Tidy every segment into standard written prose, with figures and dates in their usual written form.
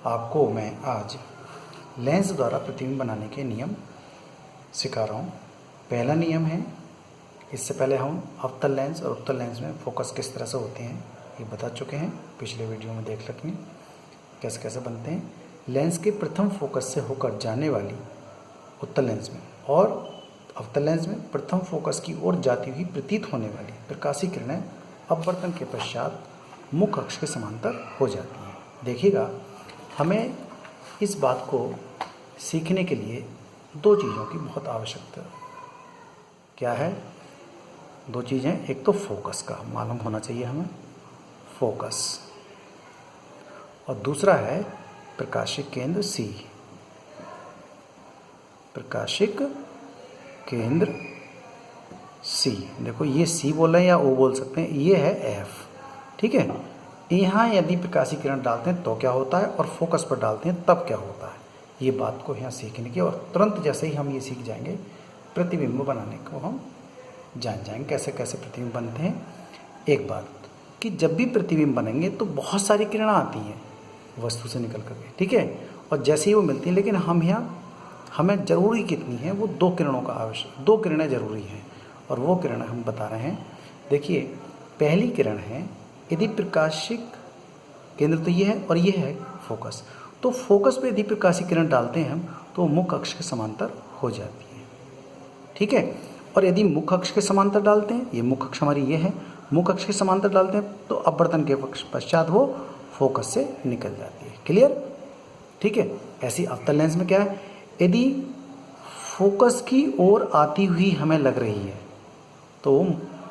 आपको मैं आज लेंस द्वारा प्रतिबिंब बनाने के नियम सिखा रहा हूँ। पहला नियम है, इससे पहले हम अवतल लेंस और उत्तल लेंस में फोकस किस तरह से होते हैं ये बता चुके हैं, पिछले वीडियो में देख सकते हैं कैसे कैसे बनते हैं। लेंस के प्रथम फोकस से होकर जाने वाली उत्तल लेंस में और अवतल लेंस में प्रथम फोकस की ओर जाती हुई प्रतीत होने वाली प्रकाशीय किरणें अपवर्तन के पश्चात मुख्य अक्ष के समांतर हो जाती हैं। देखिएगा, हमें इस बात को सीखने के लिए दो चीज़ों की बहुत आवश्यकता क्या है? दो चीज़ें, एक तो फोकस का मालूम होना चाहिए हमें, फोकस, और दूसरा है प्रकाशिक केंद्र सी। प्रकाशिक केंद्र सी, देखो ये सी बोल रहे हैं या ओ बोल सकते हैं, ये है एफ। ठीक है, यहाँ यदि प्रकाशीय किरण डालते हैं तो क्या होता है और फोकस पर डालते हैं तब क्या होता है, ये बात को यहाँ सीखने की, और तुरंत जैसे ही हम ये सीख जाएंगे प्रतिबिंब बनाने को हम जान जाएंगे कैसे कैसे प्रतिबिंब बनते हैं। एक बात कि जब भी प्रतिबिंब बनेंगे तो बहुत सारी किरणें आती हैं वस्तु से निकल करके, ठीक है, और जैसे ही वो मिलती हैं, लेकिन हम यहाँ हमें ज़रूरी कितनी है, वो दो किरणों का आवश्यक, दो किरणें ज़रूरी हैं, और वो किरणें हम बता रहे हैं। देखिए, पहली किरण है, यदि प्रकाशिक केंद्र तो ये है और ये है फोकस, तो फोकस पे यदि प्रकाशिक किरण डालते हैं हम तो मुख्य अक्ष के समांतर हो जाती है। ठीक है, और यदि मुख्य अक्ष के समांतर डालते हैं, ये मुख्य अक्ष हमारी ये है, मुख्य अक्ष के समांतर डालते हैं तो अपवर्तन के पश्चात वो फोकस से निकल जाती है। क्लियर? ठीक है, ऐसी अवतल लेंस में क्या है, यदि फोकस की ओर आती हुई हमें लग रही है तो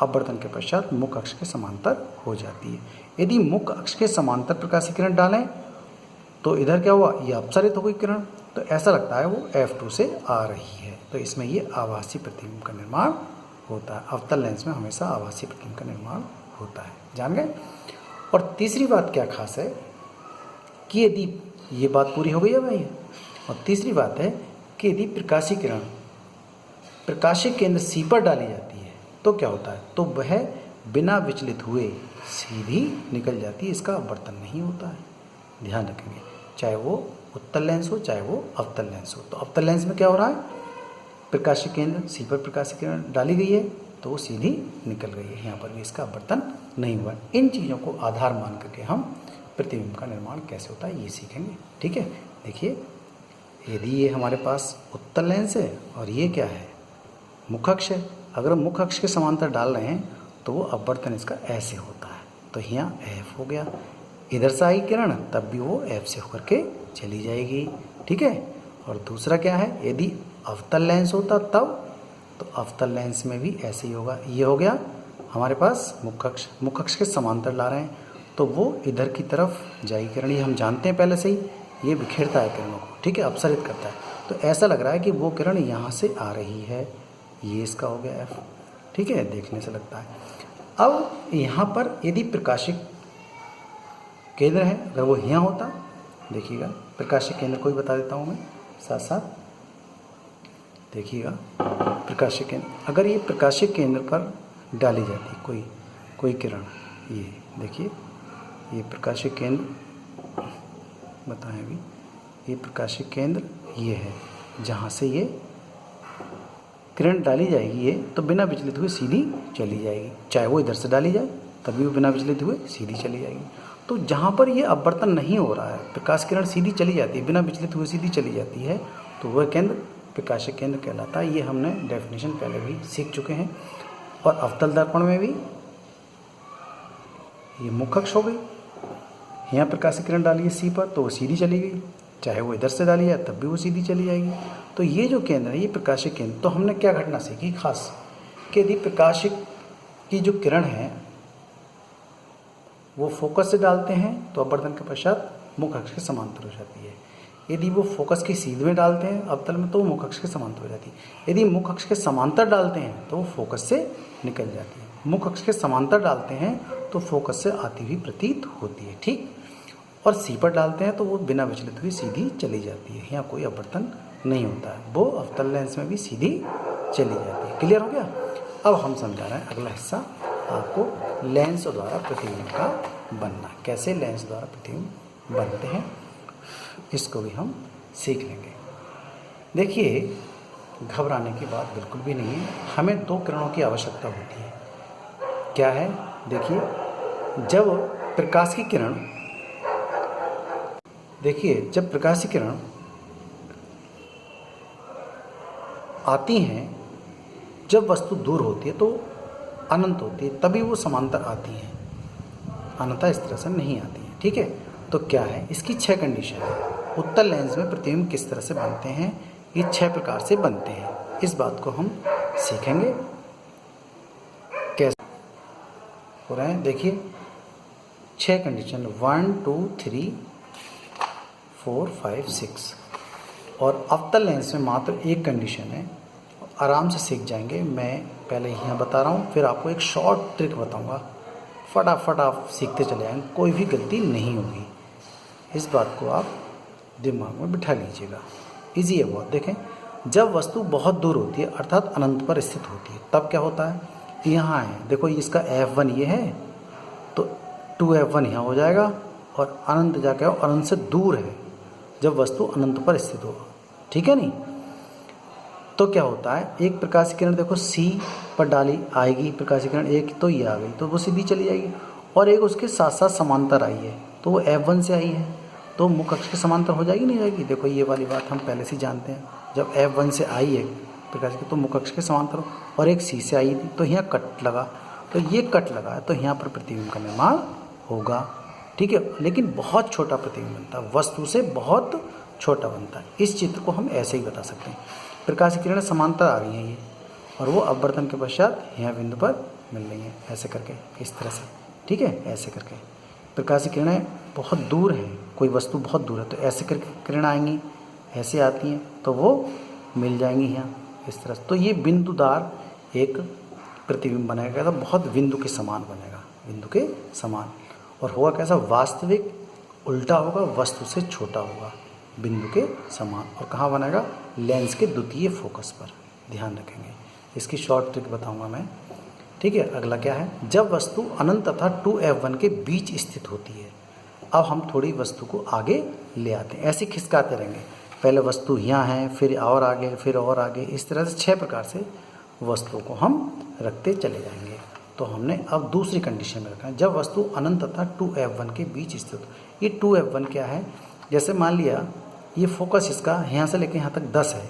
अपवर्तन के पश्चात मुख्य अक्ष के समांतर हो जाती है। यदि मुख्य अक्ष के समांतर प्रकाशीय किरण डालें तो इधर क्या हुआ, ये अपसरित हो गई किरण, तो ऐसा लगता है वो F2 से आ रही है, तो इसमें ये आभासी प्रतिबिंब का निर्माण होता है। अवतल लेंस में हमेशा आभासी प्रतिबिंब का निर्माण होता है, जान गए। और तीसरी बात क्या खास है कि यदि ये बात पूरी हो गई है भाई, और तीसरी बात है कि यदि प्रकाशीय किरण प्रकाशिक केंद्र सी पर डाली जाती है तो क्या होता है, तो वह बिना विचलित हुए सीधी निकल जाती है, इसका अपवर्तन नहीं होता है। ध्यान रखेंगे, चाहे वो उत्तल लेंस हो चाहे वो अवतल लेंस हो। तो अवतल लेंस में क्या हो रहा है, प्रकाशिक केंद्र सी पर प्रकाशिक किरण डाली गई है तो वो सीधी निकल गई है, यहाँ पर भी इसका अपवर्तन नहीं हुआ। इन चीज़ों को आधार मान करके हम प्रतिबिंब का निर्माण कैसे होता है ये सीखेंगे। ठीक है, देखिए, यदि ये हमारे पास उत्तल लेंस है और ये क्या है, मुख्य अक्ष है, अगर हम मुख्य अक्ष के समांतर डाल रहे हैं तो वो अपवर्तन इसका ऐसे होता है, तो यहाँ एफ हो गया, इधर से आई किरण तब भी वो एफ से होकर के चली जाएगी। ठीक है, और दूसरा क्या है, यदि अवतल लेंस होता तब, तो अवतल लेंस में भी ऐसे ही होगा। ये हो गया हमारे पास मुख्य अक्ष के समांतर ला रहे हैं तो वो इधर की तरफ जाएगी किरण, ये हम जानते हैं पहले से ही, ये बिखेरता है किरणों को, ठीक है, अपसरित करता है, तो ऐसा लग रहा है कि वो किरण यहाँ से आ रही है, ये इसका हो गया एफ। ठीक है, देखने से लगता है। अब यहाँ पर यदि प्रकाशिक केंद्र है, अगर वो यहाँ होता, देखिएगा प्रकाशिक केंद्र को भी बता देता हूँ मैं साथ साथ, देखिएगा प्रकाशिक केंद्र, अगर ये प्रकाशिक केंद्र पर डाली जाती कोई किरण, ये देखिए, ये प्रकाशिक केंद्र बताएं अभी, ये प्रकाशिक केंद्र ये है जहाँ से ये किरण डाली जाएगी, ये तो बिना विचलित हुए सीधी चली जाएगी, चाहे वो इधर से डाली जाए तभी वो बिना विचलित हुए सीधी चली जाएगी। तो जहाँ पर ये अपवर्तन नहीं हो रहा है, प्रकाश किरण सीधी चली जाती है, बिना विचलित हुए सीधी चली जाती है, तो वह केंद्र प्रकाशिक केंद्र कहलाता है। ये हमने डेफिनेशन पहले भी सीख चुके हैं। और अवतल दर्पण में भी ये मुख्य अक्ष हो गई, यहाँ प्रकाशिक किरण डाली है सी पर तो वो सीधी चली गई, चाहे वो इधर से डाली जाए तब भी वो सीधी चली जाएगी। तो ये जो केंद्र है ये प्रकाशिक केंद्र, तो हमने क्या घटना सीखी खास कि यदि प्रकाशिक की जो किरण है वो फोकस से डालते हैं तो अपवर्तन के पश्चात मुख्य अक्ष के समांतर हो जाती है। यदि वो फोकस की सीध में डालते हैं अवतल में तो वो मुख्य अक्ष के समांतर हो जाती है। यदि मुख्य अक्ष के समांतर डालते हैं तो वो फोकस से निकल जाती है। मुख्य अक्ष के समांतर डालते हैं तो फोकस से आती हुई प्रतीत होती है, ठीक। और सी पर डालते हैं तो वो बिना विचलित हुई सीधी चली जाती है, यहाँ कोई अपवर्तन नहीं होता है, वो अवतल लेंस में भी सीधी चली जाती है। क्लियर हो गया? अब हम समझा रहे हैं अगला हिस्सा आपको लेंस द्वारा प्रतिबिंब का बनना, कैसे लेंस द्वारा प्रतिबिंब बनते हैं। इसको भी हम सीख लेंगे। देखिए, घबराने की बात बिल्कुल भी नहीं है। हमें दो किरणों की आवश्यकता होती है। क्या है? देखिए, जब प्रकाश की किरण जब प्रकाश की किरण आती हैं, जब वस्तु दूर होती है तो अनंत होती है, तभी वो समांतर आती हैं, अन्यथा इस तरह से नहीं आती है। ठीक है, तो क्या है इसकी 6 कंडीशन है। उत्तल लेंस में प्रतिबिंब किस तरह से बनते हैं? ये 6 प्रकार से बनते हैं। इस बात को हम सीखेंगे कैसे हो रहे हैं। देखिए, 6 कंडीशन 1 2 3 4 5 6, और अवतल लेंस में मात्र एक कंडीशन है। आराम से सीख जाएंगे। मैं पहले यहाँ बता रहा हूँ, फिर आपको एक शॉर्ट ट्रिक बताऊँगा, फटाफट आप सीखते चले जाएंगे, कोई भी गलती नहीं होगी। इस बात को आप दिमाग में बिठा लीजिएगा। इजी है बहुत। देखें, जब वस्तु बहुत दूर होती है अर्थात अनंत पर स्थित होती है, तब क्या होता है? यहाँ है, देखो इसका F1 ये है, तो 2F1 यहाँ हो जाएगा, और अनंत जाके अनंत से दूर है जब वस्तु अनंत पर स्थित हो। ठीक है नहीं? तो क्या होता है, एक प्रकाश किरण देखो C पर डाली आएगी प्रकाश किरण, एक तो ये आ गई तो वो सीधी चली जाएगी, और एक उसके साथ साथ समांतर आई है तो वो F1 से आई है, तो मुख्य अक्ष के समांतर हो जाएगी नहीं जाएगी? देखो ये वाली बात हम पहले से जानते हैं, जब F1 से आई है प्रकाश की तो मुख्य अक्ष के समांतर हो, और एक C से आई थी तो यहाँ कट लगा, तो ये कट लगा तो यहाँ पर प्रतिबिंब का निर्माण होगा। ठीक है, लेकिन बहुत छोटा प्रतिबिंब बनता है, वस्तु से बहुत छोटा बनता है। इस चित्र को हम ऐसे ही बता सकते हैं, प्रकाश की किरणें समांतर आ रही हैं ये, और वो अपवर्तन के पश्चात यहाँ बिंदु पर मिल रही हैं, ऐसे करके, इस तरह से। ठीक है, ऐसे करके प्रकाश की किरणें बहुत दूर हैं, कोई वस्तु बहुत दूर है तो ऐसे करके किरणें आएंगी, ऐसे आती हैं तो वो मिल जाएंगी यहाँ इस तरह से। तो ये बिंदुदार एक प्रतिबिंब बनेगा, तो बहुत बिंदु के समान बनेगा, बिंदु के समान। और होगा कैसा? वास्तविक उल्टा होगा, वस्तु से छोटा होगा, बिंदु के समान। और कहाँ बनेगा? लेंस के द्वितीय फोकस पर। ध्यान रखेंगे, इसकी शॉर्ट ट्रिक बताऊंगा मैं। ठीक है, अगला क्या है? जब वस्तु अनंत तथा 2F1 के बीच स्थित होती है। अब हम थोड़ी वस्तु को आगे ले आते हैं, ऐसे खिसकाते रहेंगे, पहले वस्तु यहाँ है, फिर और आगे, फिर और आगे, इस तरह से 6 प्रकार से वस्तुओं को हम रखते चले जाएंगे। तो हमने अब दूसरी कंडीशन में रखा है, जब वस्तु अनंत तथा 2F1 के बीच स्थित। ये 2F1 क्या है? जैसे मान लिया ये फोकस इसका यहाँ से लेकर यहाँ तक 10 है,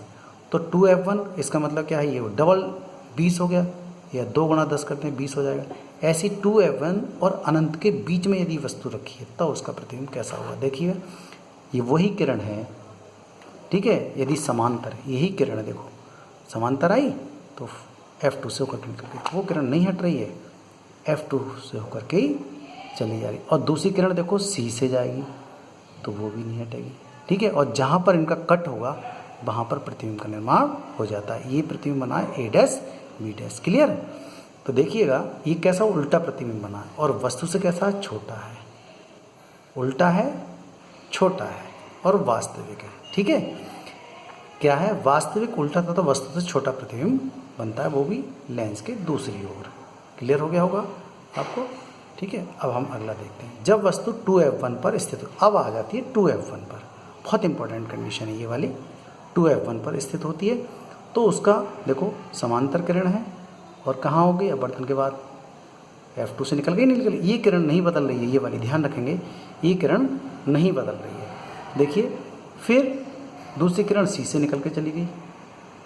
तो 2F1 इसका मतलब क्या है? ये डबल 20 हो गया, या 2 गुणा 10 करते हैं 20 हो जाएगा। ऐसी 2F1 और अनंत के बीच में यदि वस्तु रखी है तो उसका प्रतिबिंब कैसा होगा? देखिए, ये वही किरण है। ठीक है, यदि समांतर यही किरण है, देखो समांतर आई तो F2 से होकर निकल गई, वो किरण नहीं हट रही है, F2 से होकर के ही चली जा रही, और दूसरी किरण देखो C से जाएगी तो वो भी नहीं हटेगी। ठीक है, और जहाँ पर इनका कट होगा वहाँ पर प्रतिबिंब का निर्माण हो जाता है। ये प्रतिबिंब बना है A' B'। क्लियर? तो देखिएगा ये कैसा उल्टा प्रतिबिंब बना है, और वस्तु से कैसा है? छोटा है, उल्टा है, छोटा है, और वास्तविक है। ठीक है, क्या है? वास्तविक उल्टा था तो वस्तु से छोटा प्रतिबिंब बनता है, वो भी लेंस के दूसरी ओर। क्लियर हो गया होगा आपको? ठीक है, अब हम अगला देखते हैं। जब वस्तु 2F1 पर स्थित हो, अब आ जाती है 2F1 पर, बहुत इंपॉर्टेंट कंडीशन है ये वाली। 2F1 पर स्थित होती है तो उसका देखो समांतर किरण है, और कहाँ होगी? अपवर्तन के बाद F2 से निकल गई, नहीं निकल, ये किरण नहीं बदल रही है, ये वाली ध्यान रखेंगे, ये किरण नहीं बदल रही है। देखिए, फिर दूसरी किरण C से निकल के चली गई।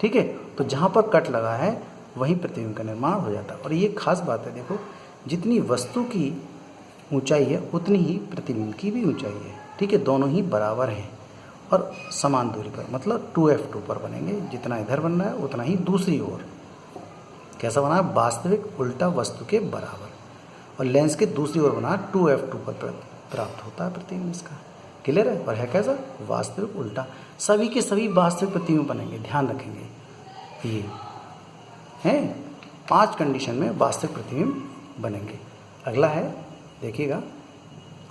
ठीक है, तो जहाँ पर कट लगा है वहीं प्रतिबिंब का निर्माण हो जाता है। और ये खास बात है, देखो जितनी वस्तु की ऊंचाई है उतनी ही प्रतिबिंब की भी ऊंचाई है। ठीक है, दोनों ही बराबर हैं और समान दूरी पर, मतलब 2F2 पर बनेंगे, जितना इधर बन रहा है उतना ही दूसरी ओर। कैसा बना है? वास्तविक उल्टा वस्तु के बराबर, और लेंस के दूसरी ओर बना 2F2 पर प्राप्त होता है प्रतिबिंब इसका। क्लियर है? और है कैसा? वास्तविक उल्टा। सभी के सभी वास्तविक प्रतिबिंब बनेंगे, ध्यान रखेंगे। ये हैं 5 कंडीशन में वास्तविक प्रतिबिंब बनेंगे। अगला है, देखिएगा,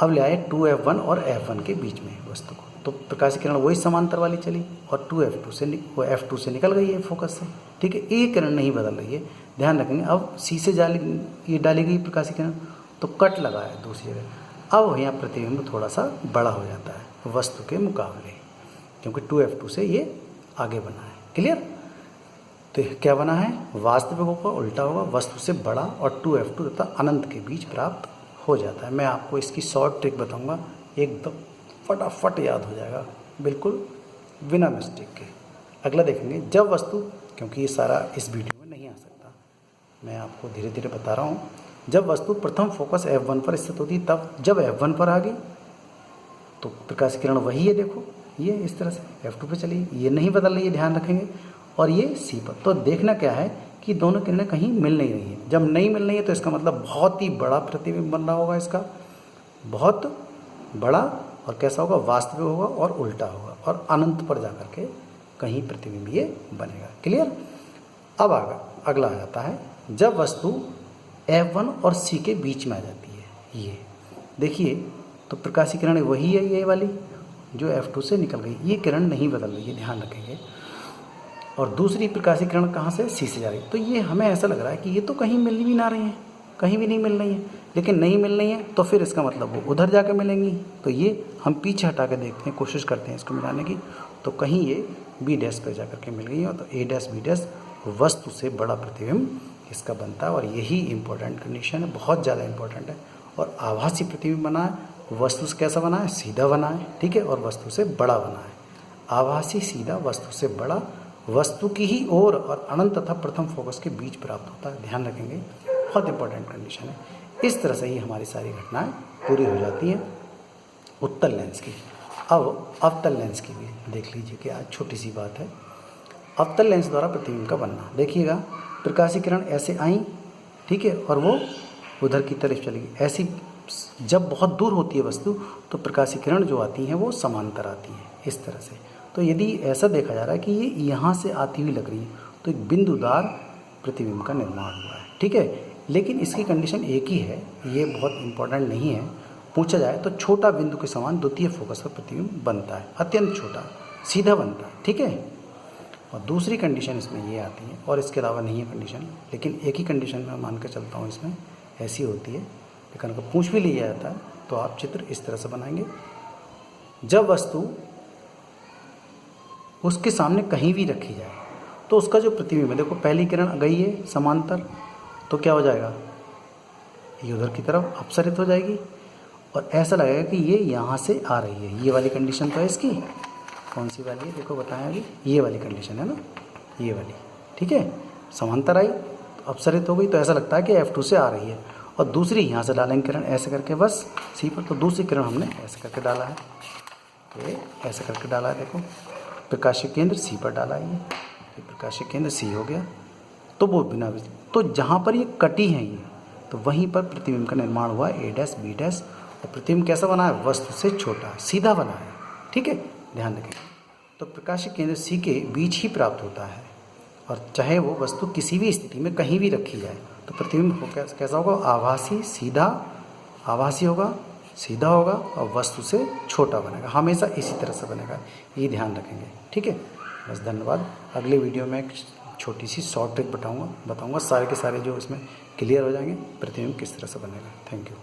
अब ले आए 2F1 और F1 के बीच में वस्तु को, तो प्रकाश की किरण वही समांतर वाली चली, और 2F2 से वो F2 से निकल गई है फोकस से। ठीक है, एक किरण नहीं बदल रही है, ध्यान रखेंगे। अब C से ये डाली गई प्रकाश की किरण, तो कट लगा है दूसरी जगह, अब यहाँ प्रतिबिंब थोड़ा सा बड़ा हो जाता है, वस्तु के मुकाबले, क्योंकि 2F2 से ये आगे बना है। क्लियर? तो क्या बना है? वास्तविक होगा, उल्टा होगा, वस्तु से बड़ा और 2F2 तथा अनंत के बीच प्राप्त हो जाता है। मैं आपको इसकी शॉर्ट ट्रिक बताऊंगा, एकदम फटाफट याद हो जाएगा, बिल्कुल बिना मिस्टेक के। अगला देखेंगे, जब वस्तु, क्योंकि ये सारा इस वीडियो में नहीं आ सकता, मैं आपको धीरे धीरे बता रहा हूँ। जब वस्तु प्रथम फोकस F1 पर स्थित होती, तब जब F1 पर आ गई तो प्रकाश किरण वही है, देखो ये इस तरह से F2 पे चली, ये नहीं बदल रही है, ध्यान रखेंगे। और ये C पर, तो देखना क्या है कि दोनों किरणें कहीं मिल नहीं रही है। जब नहीं मिल रही है तो इसका मतलब बहुत ही बड़ा प्रतिबिंब बन रहा होगा, इसका बहुत बड़ा, और कैसा होगा? वास्तविक होगा और उल्टा होगा, और अनंत पर जाकर के कहीं प्रतिबिंब ये बनेगा। क्लियर? अब अगला आ जाता है, जब वस्तु F1 और C के बीच में आ जाती है। ये देखिए, तो प्रकाशीय किरण वही है, ये वाली जो F2 से निकल गई, ये किरण नहीं बदल रही है, ध्यान रखेंगे। और दूसरी प्रकाशीय किरण कहाँ से? C से जा रही है। तो ये हमें ऐसा लग रहा है कि ये तो कहीं मिल भी ना रही है, कहीं भी नहीं मिल रही है, लेकिन नहीं मिल रही है तो फिर इसका मतलब वो उधर जाकर मिलेंगी। तो ये हम पीछे हटा के देखते हैं, कोशिश करते हैं इसको मिलाने की। तो कहीं ये B डैश पर जाकर के मिल गई है, तो A डैश B डैश वस्तु से बड़ा प्रतिबिंब इसका बनता है। और यही इंपॉर्टेंट कंडीशन है, बहुत ज़्यादा इंपॉर्टेंट है। और आभासी प्रतिबिंब बना है, वस्तु से कैसा बना है? सीधा बना है, ठीक है, और वस्तु से बड़ा बना है। आभासी सीधा, वस्तु से बड़ा, वस्तु की ही ओर और अनंत तथा प्रथम फोकस के बीच प्राप्त होता है। ध्यान रखेंगे, बहुत इंपॉर्टेंट कंडीशन है। इस तरह से ही हमारी सारी घटनाएं पूरी हो जाती हैं उत्तल लेंस की। अब अवतल लेंस की भी देख लीजिए कि आज छोटी सी बात है। अवतल लेंस द्वारा प्रतिबिंब का बनना, देखिएगा, प्रकाशीय किरण ऐसे आई, ठीक है, और वो उधर की तरफ चली गई। ऐसी जब बहुत दूर होती है वस्तु तो प्रकाशीय किरण जो आती हैं वो समांतर आती हैं, इस तरह से। तो यदि ऐसा देखा जा रहा है कि ये यहाँ से आती हुई लग रही है तो एक बिंदुदार प्रतिबिंब का निर्माण हुआ है, ठीक है। लेकिन इसकी कंडीशन एक ही है, ये बहुत इंपॉर्टेंट नहीं है। पूछा जाए तो छोटा बिंदु के समान द्वितीय फोकस पर प्रतिबिंब बनता है, अत्यंत छोटा, सीधा बनता है, ठीक है। और दूसरी कंडीशन इसमें ये आती है, और इसके अलावा नहीं है कंडीशन, लेकिन एक ही कंडीशन मैं मान के चलता हूँ इसमें ऐसी होती है। लेकिन अगर पूछ भी लिया जाता है तो आप चित्र इस तरह से बनाएंगे, जब वस्तु उसके सामने कहीं भी रखी जाए तो उसका जो प्रतिबिंब है, देखो पहली किरण गई है समांतर, तो क्या हो जाएगा? ये उधर की तरफ अपसरित हो जाएगी और ऐसा लगेगा कि ये यहाँ से आ रही है। ये वाली कंडीशन तो है इसकी, कौन सी वाली है देखो बताएं अभी, ये वाली कंडीशन है ना, ये वाली, ठीक है। समांतर आई तो अपसरित हो गई, तो ऐसा लगता है कि F2 से आ रही है। और दूसरी यहाँ से डालेंगे किरण ऐसे करके बस C पर, तो दूसरी किरण हमने ऐसे करके डाला है, ये ऐसे करके डाला है, देखो प्रकाशीय केंद्र C पर डाला है, ये प्रकाशीय केंद्र C हो गया। तो वो बिना, तो जहाँ पर ये कटी है ये, तो वहीं पर प्रतिबिंब का निर्माण हुआ A डैश B डैश। और प्रतिबिंब कैसा बना है? वस्तु से छोटा, सीधा बना है, ठीक है, ध्यान रखें। तो प्रकाशीय केंद्र C के बीच ही प्राप्त होता है, और चाहे वो वस्तु किसी भी स्थिति में कहीं भी रखी जाए तो प्रतिबिंब कैसा होगा? आभासी सीधा, आभासी होगा, सीधा होगा, और वस्तु से छोटा बनेगा, हमेशा इसी तरह से बनेगा, ये ध्यान रखेंगे, ठीक है। बस धन्यवाद। अगले वीडियो में एक छोटी सी शॉर्ट ट्रिक बताऊंगा, सारे के सारे जो इसमें क्लियर हो जाएंगे, प्रतिबिंब किस तरह से बनेगा। Thank you.